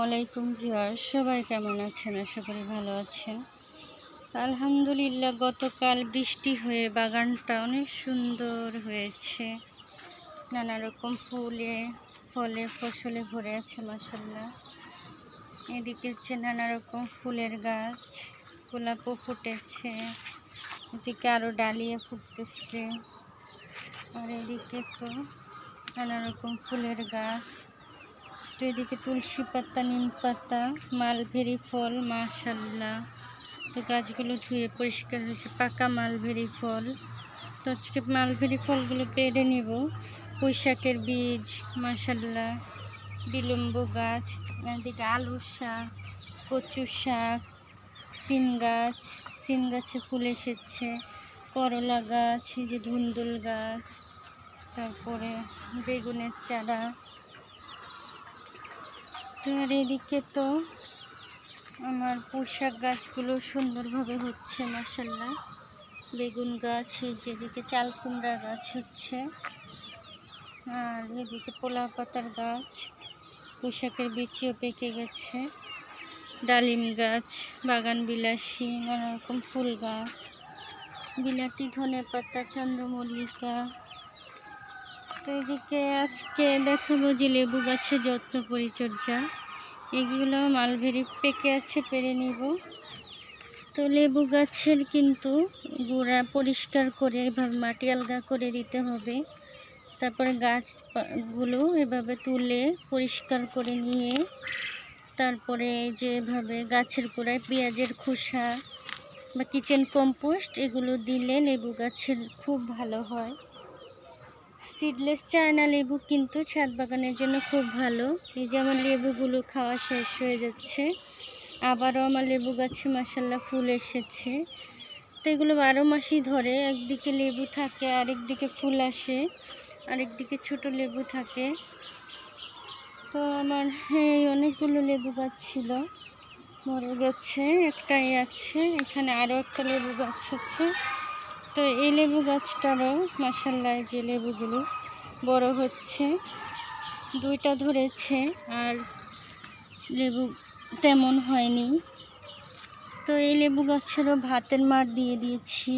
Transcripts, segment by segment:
আলাইকুম ভিউয়ার্স, সবাই কেমন আছেন? আশা করি ভালো আছেন। আলহামদুলিল্লাহ, গতকাল বৃষ্টি হয়ে বাগানটা অনেক সুন্দর হয়েছে। নানা রকম ফুলে ফলে ফসলে ভরে আছে মাশাআল্লাহ। এদিকে হচ্ছে নানা রকম ফুলের গাছ, গোলাপও ফুটেছে, এদিকে আরও ডালিয়া ফুটতেছে, আর এদিকে তো নানা রকম ফুলের গাছ। তো এদিকে তুলসী পাতা, নিম পাতা, মালবেরি ফল মাশাআল্লাহ। তো গাছগুলো ধুয়ে পরিষ্কার হয়েছে, পাকা মালবেরি ফল। তো আজকে মালবেরি ফলগুলো পেড়ে নিব। পুঁইশাকের বীজ মাশাআল্লাহ, বিলম্ব গাছ, এদিকে আলু শাক, কচু শাক, সিম গাছে ফুল এসেছে, করলা গাছ, এই যে ধুন্দুল গাছ, তারপরে বেগুনের চারা। তো আর এদিকে তো আমার পুঁইশাক গাছগুলো সুন্দরভাবে হচ্ছে মাশাআল্লাহ। বেগুন গাছ, এই যে এদিকে চাল কুমড়া গাছ হচ্ছে, আর এদিকে পোলাও পাতার গাছ, পুঁইশাকের বিচিও পেকে গেছে, ডালিম গাছ, বাগান বিলাসী, নানা রকম ফুল গাছ, বিলাতি, ধনেপাতা, চন্দ্রমল্লিকা। তো এদিকে আজকে দেখাবো যে লেবু গাছের যত্ন পরিচর্যা। এগুলো মালবেরি পেকে আছে, পেরে নিব। তো লেবু গাছের কিন্তু গোড়া পরিষ্কার করে এভাবে মাটি আলগা করে দিতে হবে। তারপরে গাছগুলো এভাবে তুলে পরিষ্কার করে নিয়ে তারপরে এই যে এভাবে গাছের গোড়ায় পেঁয়াজের খোসা বা কিচেন কম্পোস্ট এগুলো দিলে লেবু গাছের খুব ভালো হয়। সিডলেস চায়না লেবু কিন্তু ছাদ বাগানের জন্য খুব ভালো। এই যে আমার লেবুগুলো খাওয়া শেষ হয়ে যাচ্ছে, আবারও আমার লেবু গাছে মাশাআল্লাহ ফুল এসেছে। তো এগুলো 12 মাসই ধরে, একদিকে লেবু থাকে, আরেকদিকে ফুল আসে, আরেকদিকে ছোট লেবু থাকে। তো আমার অনেকগুলো লেবু গাছ ছিল, মরে গেছে, একটাই আছে। এখানে আরও একটা লেবু গাছ আছে। তো এই লেবু গাছটারও মাশাআল্লাহ যে লেবুগুলো বড় হচ্ছে, 2টা ধরেছে, আর লেবু তেমন হয়নি। তো এই লেবু গাছেরও ভাতের মাড় দিয়ে দিয়েছি,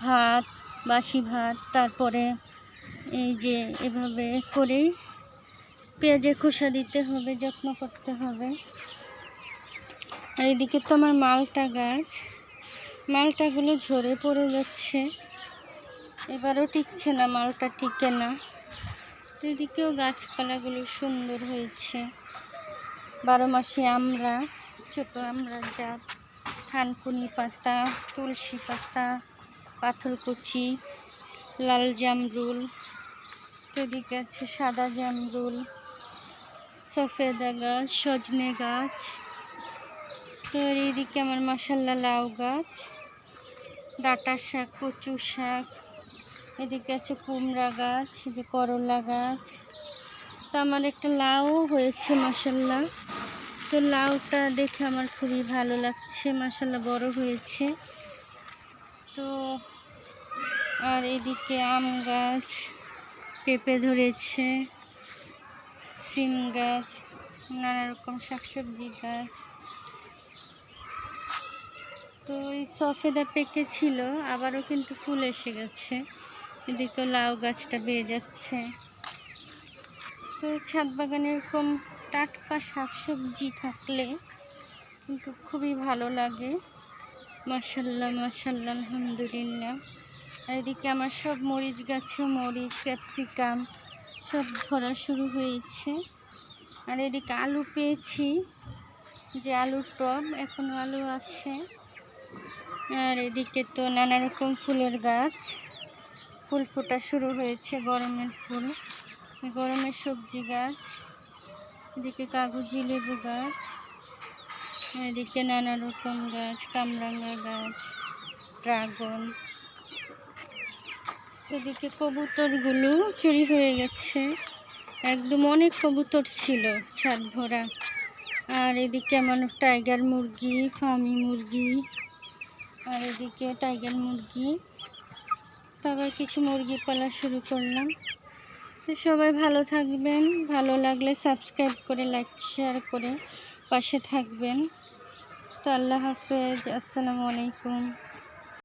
ভাত, বাসি ভাত, তারপরে এই যে এভাবে করে পেঁয়াজের খোসা দিতে হবে, যত্ন করতে হবে। আর এদিকে তো আমার মালটা গাছ, মালটাগুলো ঝরে পড়ে যাচ্ছে, এবারও টিকছে না, মালটা টিকে না। তো এদিকেও গাছপালাগুলো সুন্দর হয়েছে। 12 মাসে আমরা, ছোট আমরা জাত, থানকুনি পাতা, তুলসী পাতা, পাথরকুচি, লাল জামরুল, তো এদিকে আছে সাদা জামরুল, সফেদা গাছ, সজনে গাছ। তো এইদিকে আমার মাশাআল্লাহ লাউ গাছ, ডাঁটা শাক, কচু শাক, এদিকে আছে কুমড়া গাছ, যে করলা গাছ। তো আমার একটা লাউ হয়েছে মাশাআল্লাহ। তো লাউটা দেখে আমার খুবই ভালো লাগছে, মাশাআল্লাহ বড় হয়েছে। তো আর এদিকে আম গাছ, পেঁপে ধরেছে, সিম গাছ, নানা রকম শাকসবজি গাছ। তো এই সফেদা পেকে ছিল, আবারও কিন্তু ফুল এসে গেছে। এদিকে লাউ গাছটা বেয়ে যাচ্ছে। তো ছাদ বাগানে এরকম টাটকা শাকসবজি থাকলে কিন্তু খুবই ভালো লাগে। মাশাআল্লাহ মাশাআল্লাহ, আলহামদুলিল্লাহ। আর এদিকে আমার সব মরিচ গাছে মরিচ, ক্যাপসিকাম সব ধরা শুরু হয়েছে। আর এদিকে আলু পেয়েছি, যে আলুর টব, এখনও আলু আছে। আর এদিকে তো নানা রকম ফুলের গাছ, ফুল ফোটা শুরু হয়েছে, গরমের ফুল, গরমের সবজি গাছ। এদিকে কাগজি লেবু গাছ, এদিকে নানা রকম গাছ, কামরাঙ্গা গাছ, ড্রাগন। এদিকে কবুতরগুলো চুরি হয়ে গেছে, একদম অনেক কবুতর ছিল ছাদ ভরা। আর এদিকে আমার টাইগার মুরগি, ফার্মি মুরগি, আর এদিকে টাইগার মুরগি। তারপর কিছু মুরগি পালা শুরু করলাম। তো সবাই ভালো থাকবেন, ভালো লাগলে সাবস্ক্রাইব করে লাইক শেয়ার করে পাশে থাকবেন। তো আল্লাহ হাফেজ, আসসালামু আলাইকুম।